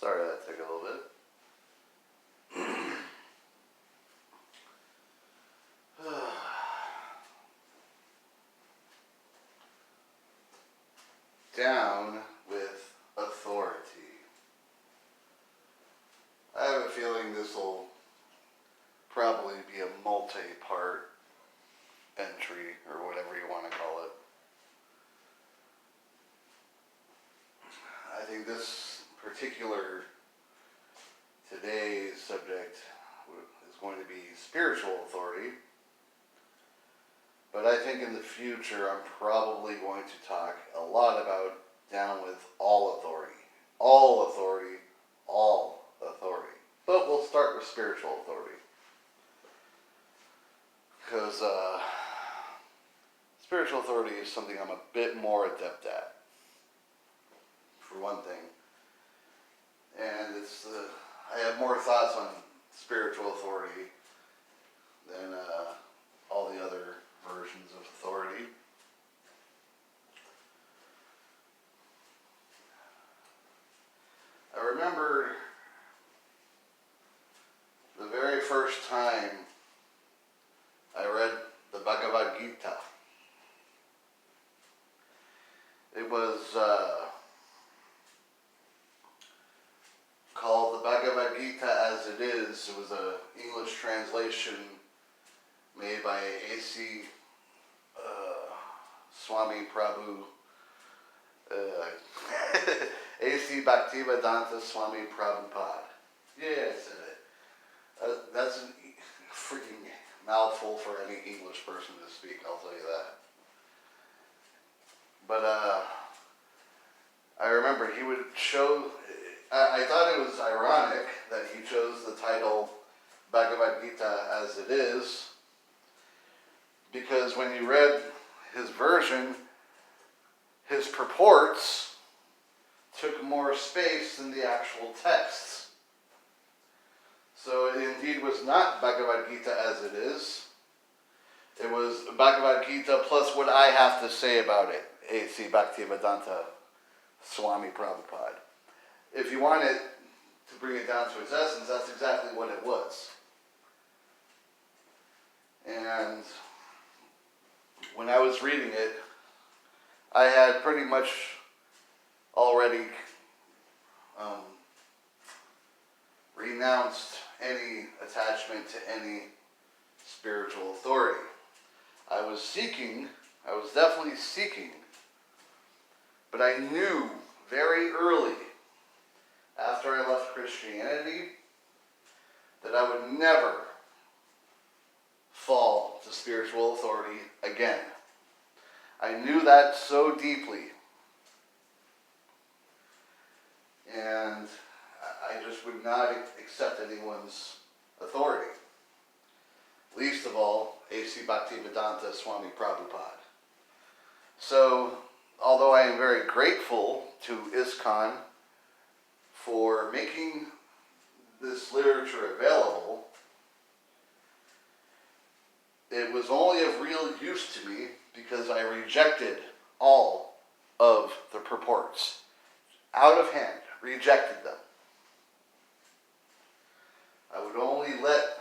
Sorry that took a little bit. Down with authority. I have a feeling this will probably be a multi-part entry, or whatever you want to call it. I think this particular today's subject is going to be spiritual authority. But I think in the future I'm probably going to talk a lot about down with all authority. All authority, all authority. But we'll start with spiritual authority. Because spiritual authority is something I'm a bit more adept at, for one thing. And I have more thoughts on spiritual authority than all the other versions of authority. I remember the very first time I read the Bhagavad Gita. It was called the Bhagavad Gita as It Is. It was an English translation made by A.C. Swami Prabhu, A.C. Bhaktivedanta Swami Prabhupada. Yeah, I said it. That's a freaking mouthful for any English person to speak, I'll tell you that. But I remember he would show, I thought it was ironic that he chose the title Bhagavad Gita as It Is, because when you read his version, his purports took more space than the actual texts. So it indeed was not Bhagavad Gita as It Is. It was Bhagavad Gita plus what I have to say about it, A.C. Bhaktivedanta Swami Prabhupada. If you want it to bring it down to its essence, that's exactly what it was. And when I was reading it, I had pretty much already renounced any attachment to any spiritual authority. I was definitely seeking, but I knew very early, after I left Christianity, that I would never fall to spiritual authority again. I knew that so deeply. And I just would not accept anyone's authority. Least of all, A.C. Bhaktivedanta Swami Prabhupada. So, although I am very grateful to ISKCON for making this literature available, it was only of real use to me because I rejected all of the purports. Out of hand, rejected them. I would only let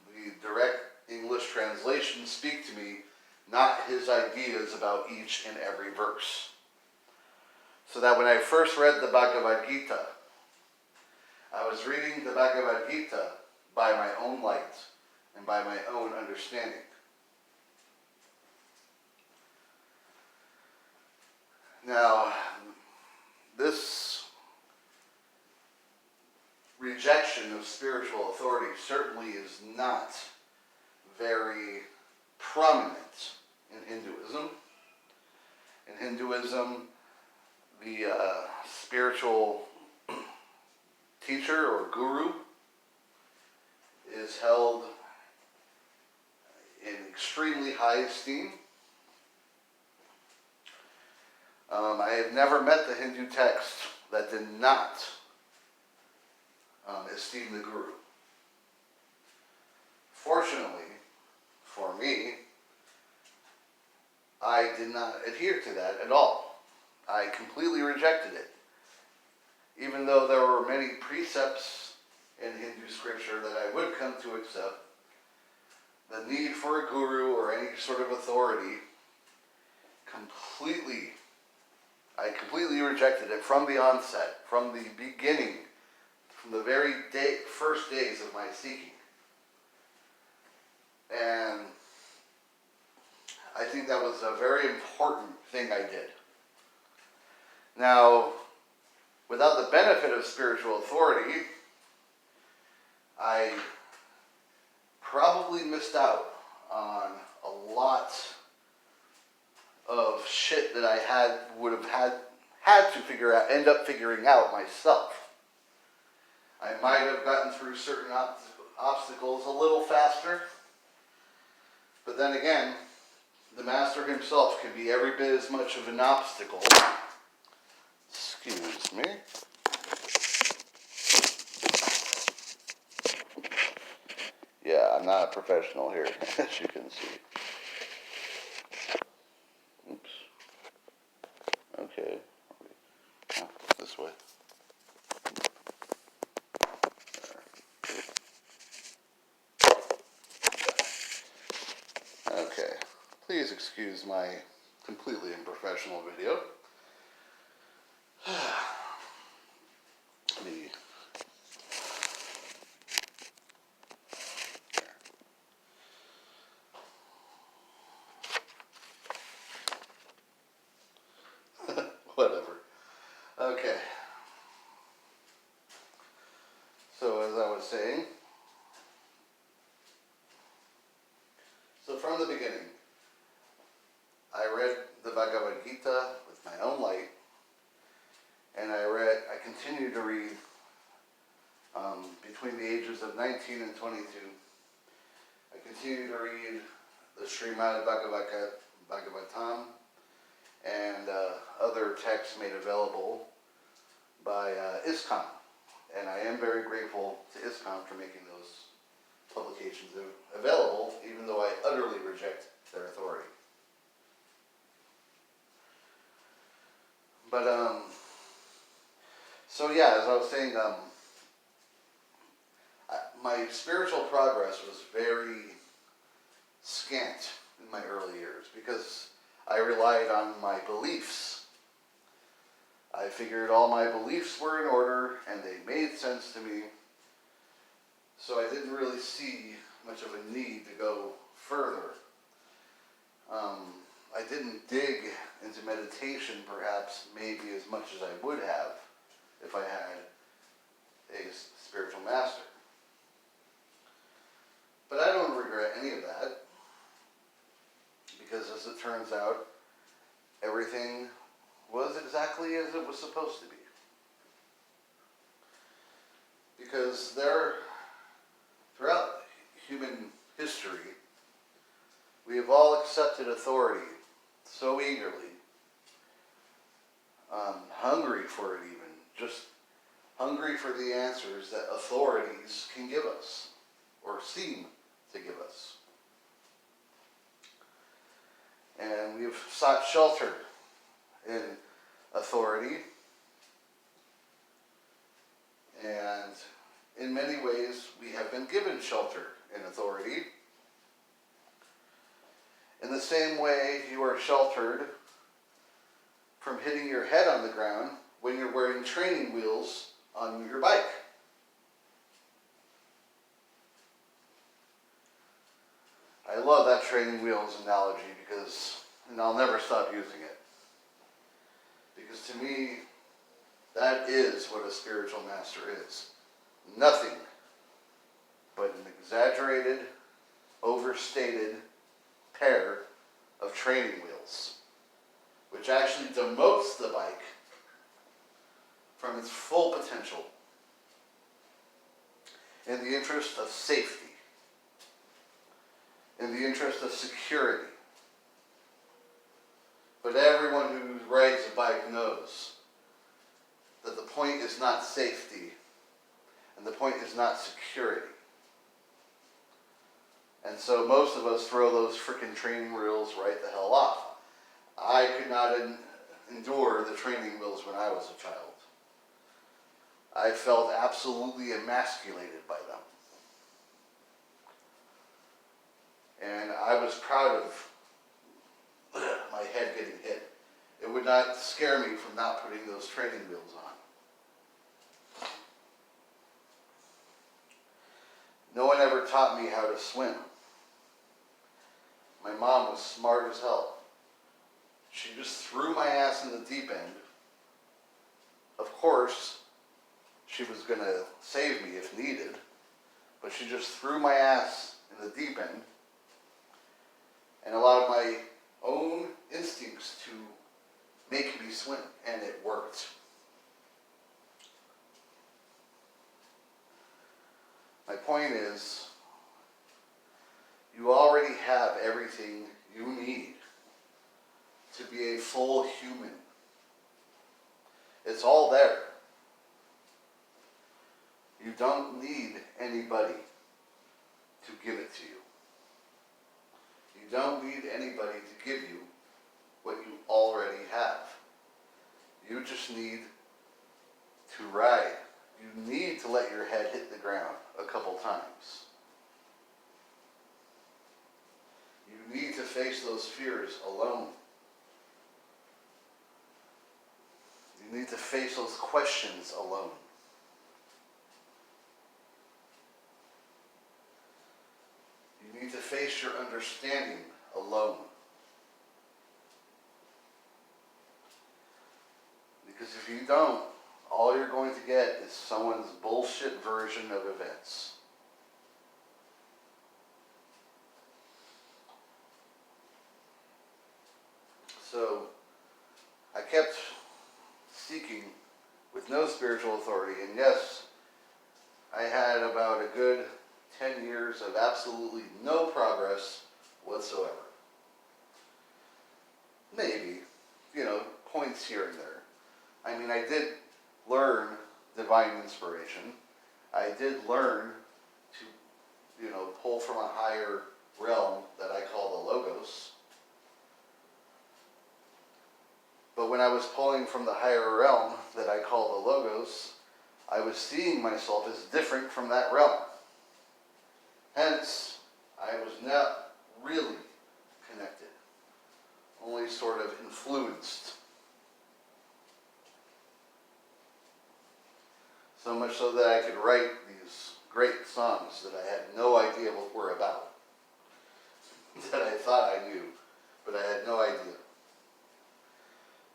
the direct English translation speak to me, not his ideas about each and every verse. So that when I first read the Bhagavad Gita, I was reading the Bhagavad Gita by my own light and by my own understanding. Now, this rejection of spiritual authority certainly is not very prominent in Hinduism. In Hinduism, the spiritual teacher or guru is held in extremely high esteem. I have never met the Hindu text that did not esteem the guru. Fortunately, for me, I did not adhere to that at all. I completely rejected it. even though there were many precepts in Hindu scripture that I would come to accept, the need for a guru or any sort of authority, I completely rejected it from the onset, from the beginning, from the very first days of my seeking. And I think that was a very important thing I did. Now, without the benefit of spiritual authority, I probably missed out on a lot of shit that I would have had to end up figuring out myself. I might have gotten through certain obstacles a little faster, but then again, the master himself can be every bit as much of an obstacle. Excuse me. Yeah, I'm not a professional here, as you can see. Oops. Okay. Oh, this way. Okay. Please excuse my completely unprofessional video. Me. Whatever. Okay. So as I was saying, from the beginning, I read the Bhagavad Gita with my own light, and I continued to read between the ages of 19 and 22. I continued to read the Srimad Bhagavatam and other texts made available by ISKCON. And I am very grateful to ISKCON for making those publications available, even though I utterly reject their authority. But, so yeah, as I was saying, my spiritual progress was very scant in my early years because I relied on my beliefs. I figured all my beliefs were in order and they made sense to me, so I didn't really see much of a need to go further. I didn't dig into meditation perhaps maybe as much as I would have if I had a spiritual master. But I don't regret any of that, because as it turns out, everything was exactly as it was supposed to be. Because throughout human history, we have all accepted authority so eagerly, hungry for it even, just hungry for the answers that authorities can give us, or seem to give us. And we've sought shelter in authority, and in many ways we have been given shelter in authority. In the same way you are sheltered from hitting your head on the ground when you're wearing training wheels on your bike. I love that training wheels analogy and I'll never stop using it. Because to me, that is what a spiritual master is. Nothing but an exaggerated, overstated pair of training wheels, which actually demotes the bike from its full potential in the interest of safety, in the interest of security. But everyone who rides a bike knows that the point is not safety, and the point is not security. And so most of us throw those frickin' training wheels right the hell off. I could not endure the training wheels when I was a child. I felt absolutely emasculated by them. And I was proud of my head getting hit. It would not scare me from not putting those training wheels on. No one ever taught me how to swim. My mom was smart as hell. She just threw my ass in the deep end. Of course, she was going to save me if needed, but she just threw my ass in the deep end and allowed my own instincts to make me swim, and it worked. My point is, you already have everything you need to be a full human. It's all there. You don't need anybody to give it to you. You don't need anybody to give you what you already have. You just need to ride. You need to let your head hit the ground a couple times. You need to face those fears alone. You need to face those questions alone. You need to face your understanding alone. Because if you don't, all you're going to get is someone's bullshit version of events. So, I kept seeking with no spiritual authority, and yes, I had about a good 10 years of absolutely no progress whatsoever. Maybe, points here and there. I mean, I did learn divine inspiration. I did learn to, pull from a higher realm that I call the Logos. But when I was pulling from the higher realm that I call the Logos, I was seeing myself as different from that realm. Hence, I was not really connected, only sort of influenced. So much so that I could write these great songs that I had no idea what were about, that I thought I knew, but I had no idea.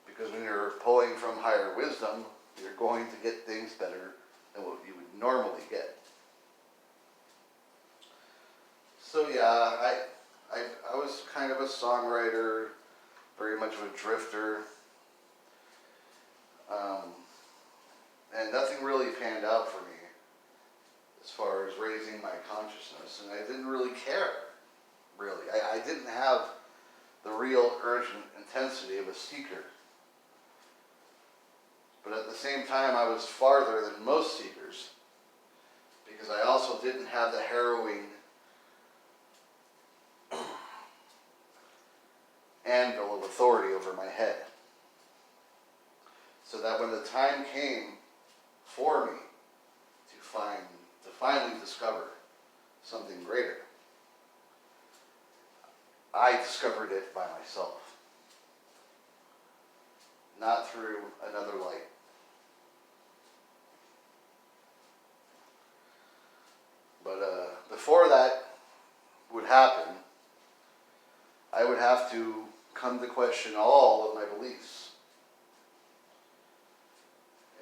Because when you're pulling from higher wisdom, you're going to get things better than what you would normally get. So yeah, I was kind of a songwriter, very much of a drifter, and nothing really panned out for me as far as raising my consciousness, and I didn't really care, really. I didn't have the real urgent intensity of a seeker. But at the same time, I was farther than most seekers, because I also didn't have the harrowing anvil of authority over my head. So that when the time came for me to finally discover something greater, I discovered it by myself, not through another light. But before that would happen, I would have to come to question all of my beliefs.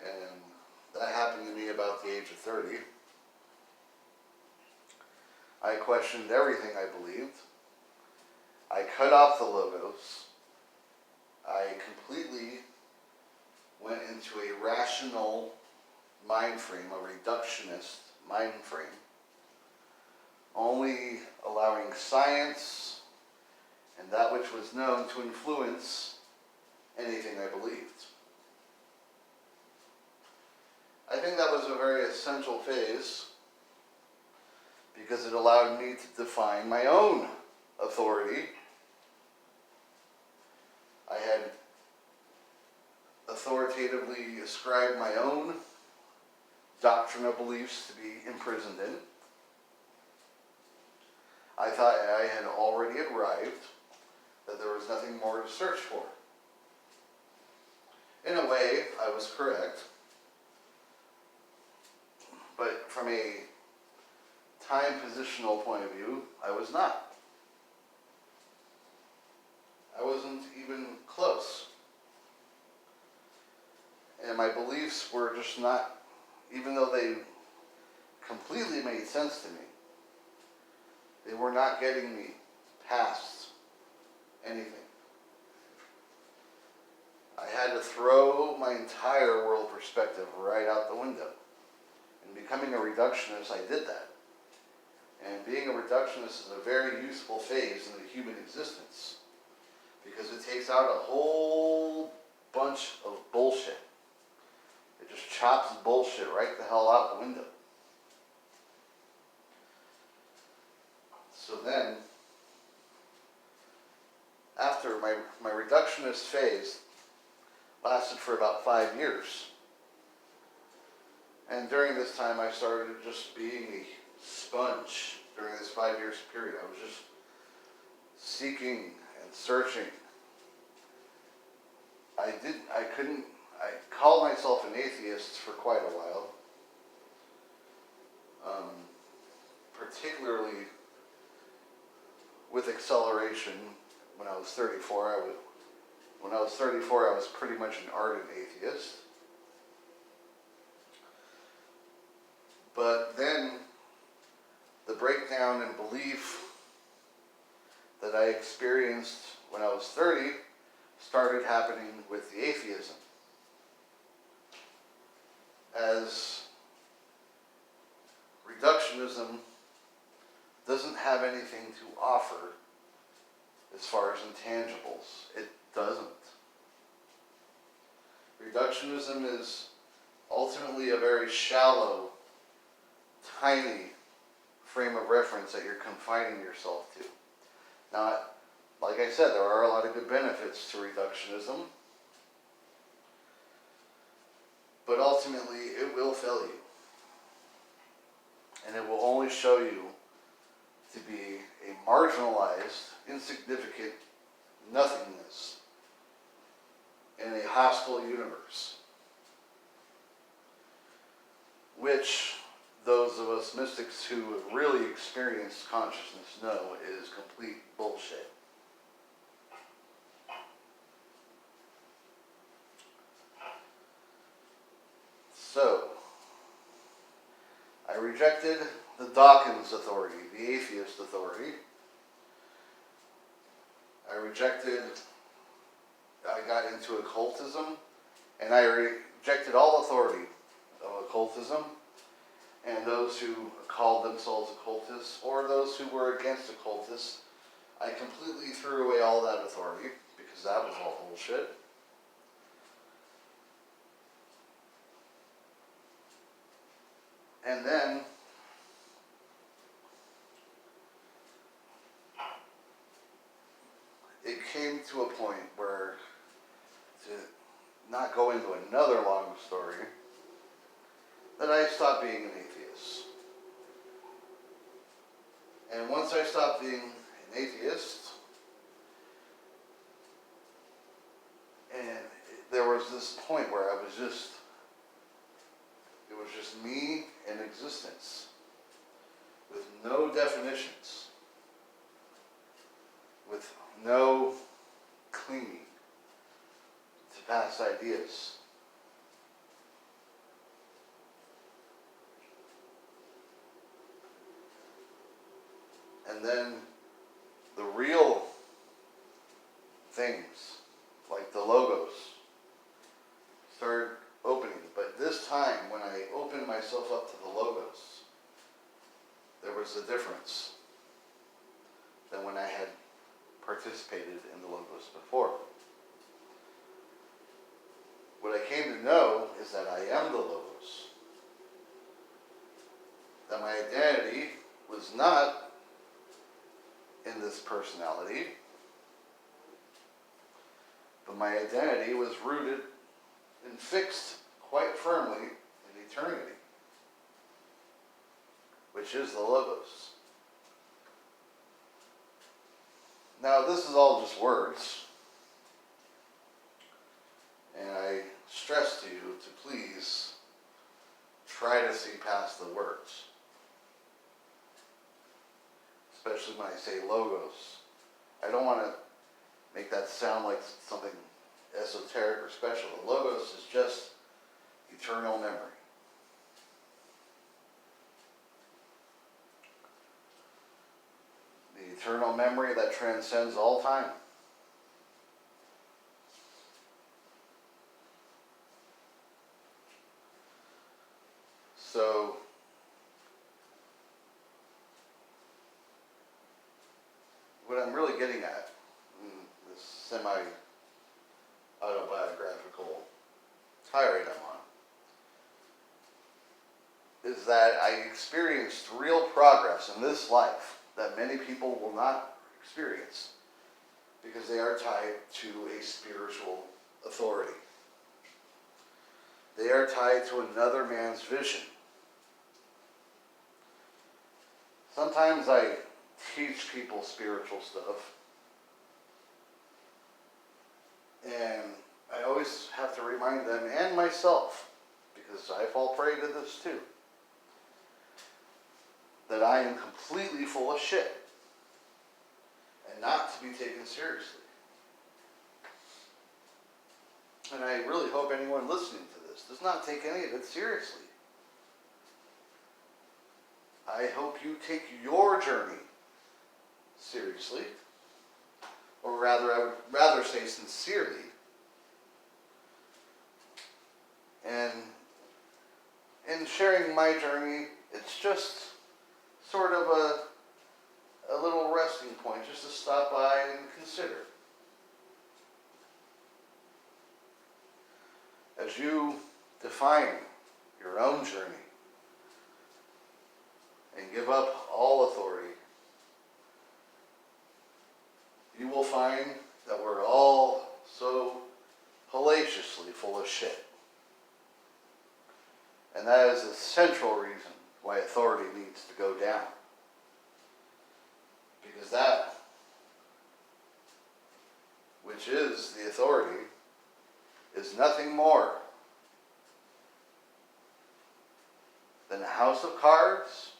And that happened to me about the age of 30. I questioned everything I believed. I cut off the Logos. I completely went into a rational mind frame, a reductionist mind frame, only allowing science and that which was known to influence anything I believed. I think that was a very essential phase because it allowed me to define my own authority. I had authoritatively ascribed my own doctrinal beliefs to be imprisoned in. I thought I had already arrived, that there was nothing more to search for. In a way, I was correct, but from a time positional point of view, I was not. I wasn't even close. And my beliefs were just not, even though they completely made sense to me, they were not getting me past anything. I had to throw my entire world perspective right out the window. And becoming a reductionist, I did that. And being a reductionist is a very useful phase in the human existence, because it takes out a whole bunch of bullshit. It just chops bullshit right the hell out the window. So then, after my reductionist phase lasted for about 5 years. And during this time, I started just being a sponge. During this 5 years period, I was just seeking and searching. I called myself an atheist for quite a while. Particularly with acceleration. When I was 34, I was pretty much an ardent atheist. But then the breakdown in belief that I experienced when I was 30 started happening with the atheism. As reductionism doesn't have anything to offer as far as intangibles. It doesn't. Reductionism is ultimately a very shallow, tiny frame of reference that you're confining yourself to. Now, like I said, there are a lot of good benefits to reductionism, but ultimately it will fail you. And it will only show you to be a marginalized, insignificant nothingness in a hostile universe, which those of us mystics who have really experienced consciousness know is complete bullshit. So, I rejected the Dawkins authority, the atheist authority. I got into occultism, and I rejected all authority of occultism, and those who called themselves occultists, or those who were against occultists. I completely threw away all that authority, because that was all bullshit. And then it came to a point where, to not go into another long story, that I stopped being an atheist. And once I stopped being an atheist, and there was this point where it was just me in existence, with no definitions, with no clinging to past ideas. And then the real things, like the logos, started opening. But this time, when I opened myself up to the logos, there was a difference than when I had participated in the logos before. What I came to know is that I am the logos. That my identity was not in this personality, but my identity was rooted and fixed quite firmly in eternity. which is the Logos. Now, this is all just words, and I stress to you to please try to see past the words, especially when I say Logos. I don't want to make that sound like something esoteric or special. The Logos is just eternal memory. The eternal memory that transcends all time. So, what I'm really getting at in this semi-autobiographical tirade I'm on is that I experienced real progress in this life that many people will not experience because they are tied to a spiritual authority. They are tied to another man's vision. Sometimes I teach people spiritual stuff, and I always have to remind them, and myself, because I fall prey to this too, that I am completely full of shit and not to be taken seriously. And I really hope anyone listening to this does not take any of it seriously. I hope you take your journey seriously, or rather, I would rather say sincerely. And in sharing my journey, it's just sort of a little resting point, just to stop by and consider. As you define your own journey and give up all authority, you will find that we're all so hellaciously full of shit. And that is the central reason why authority needs to go down. Because that, which is the authority, is nothing more than a house of cards,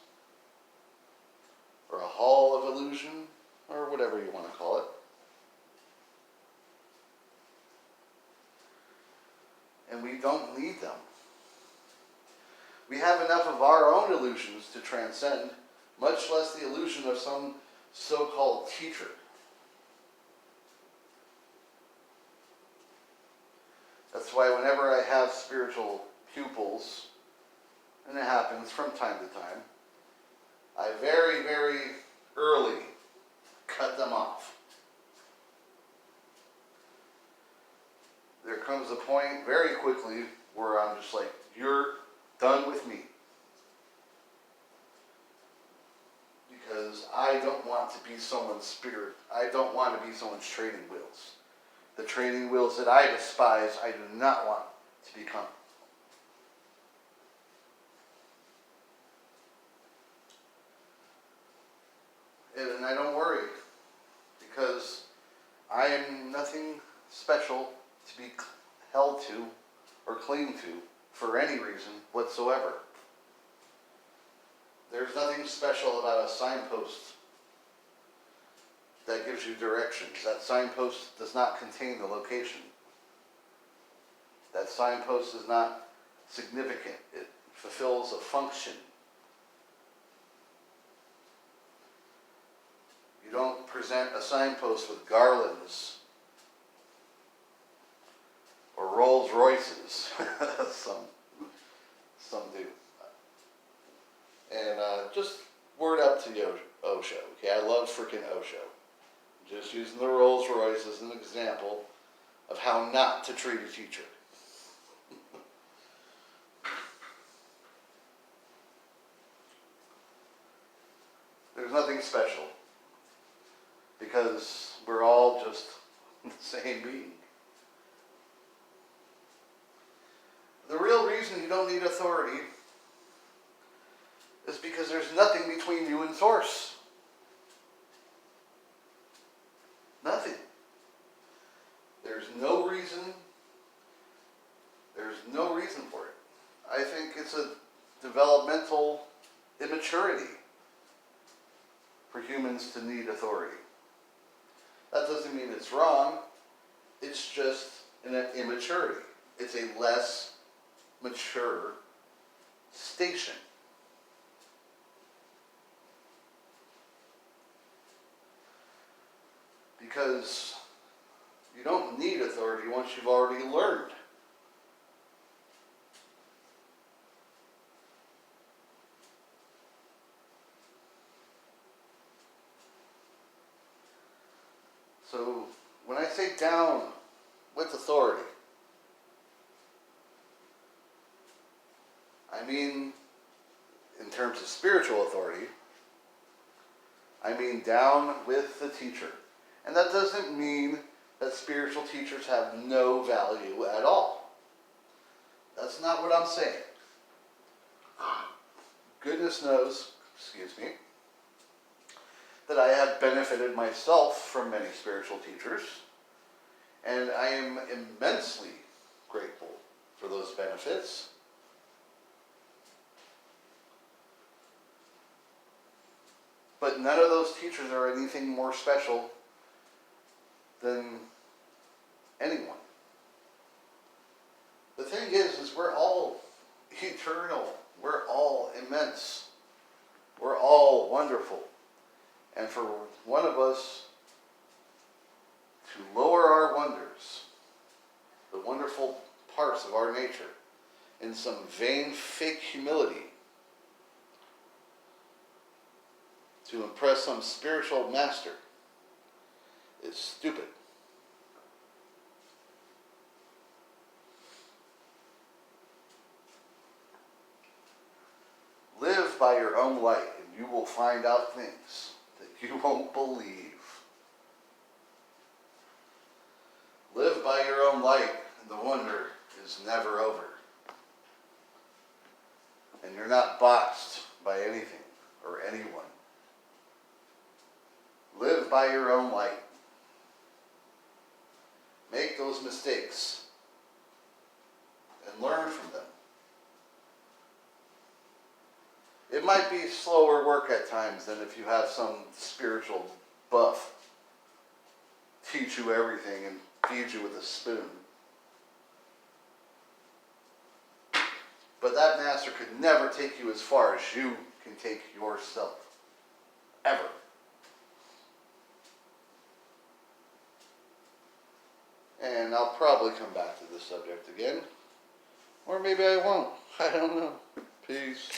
or a hall of illusion, or whatever you want to call it. And we don't need them. We have enough of our own illusions to transcend, much less the illusion of some so-called teacher. That's why whenever I have spiritual pupils, and it happens from time to time, I very, very early cut them off. There comes a point very quickly where I'm just like, you're done with me. Because I don't want to be someone's spirit. I don't want to be someone's training wheels. The training wheels that I despise, I do not want to become. And I don't worry, because I am nothing special to be held to or cling to for any reason whatsoever. There's nothing special about a signpost that gives you directions. That signpost does not contain the location. That signpost is not significant. It fulfills a function. You don't present a signpost with garlands or Rolls Royces. Some do. And just word up to Osho. Okay, I love freaking Osho. Just using the Rolls Royce as an example of how not to treat a teacher. There's nothing special, because we're all just the same being. The real reason you don't need authority is because there's nothing developmental immaturity for humans to need authority. That doesn't mean it's wrong. It's just an immaturity. It's a less mature station. Because you don't need authority once you've already learned. So when I say down with authority, I mean, in terms of spiritual authority, I mean down with the teacher. And that doesn't mean that spiritual teachers have no value at all. That's not what I'm saying. Goodness knows, that I have benefited myself from many spiritual teachers, and I am immensely grateful for those benefits. But none of those teachers are anything more special than anyone. The thing is we're all eternal. We're all immense. We're all wonderful. And for one of us to lower our wonders, the wonderful parts of our nature, in some vain, fake humility, to impress some spiritual master, is stupid. Live by your own light, and you will find out things that you won't believe. Live by your own light, and the wonder is never over. And you're not boxed by anything or anyone. Live by your own light. Make those mistakes and learn from them. It might be slower work at times than if you have some spiritual buff teach you everything and feed you with a spoon. But that master could never take you as far as you can take yourself. Ever. And I'll probably come back to this subject again. Or maybe I won't. I don't know. Peace.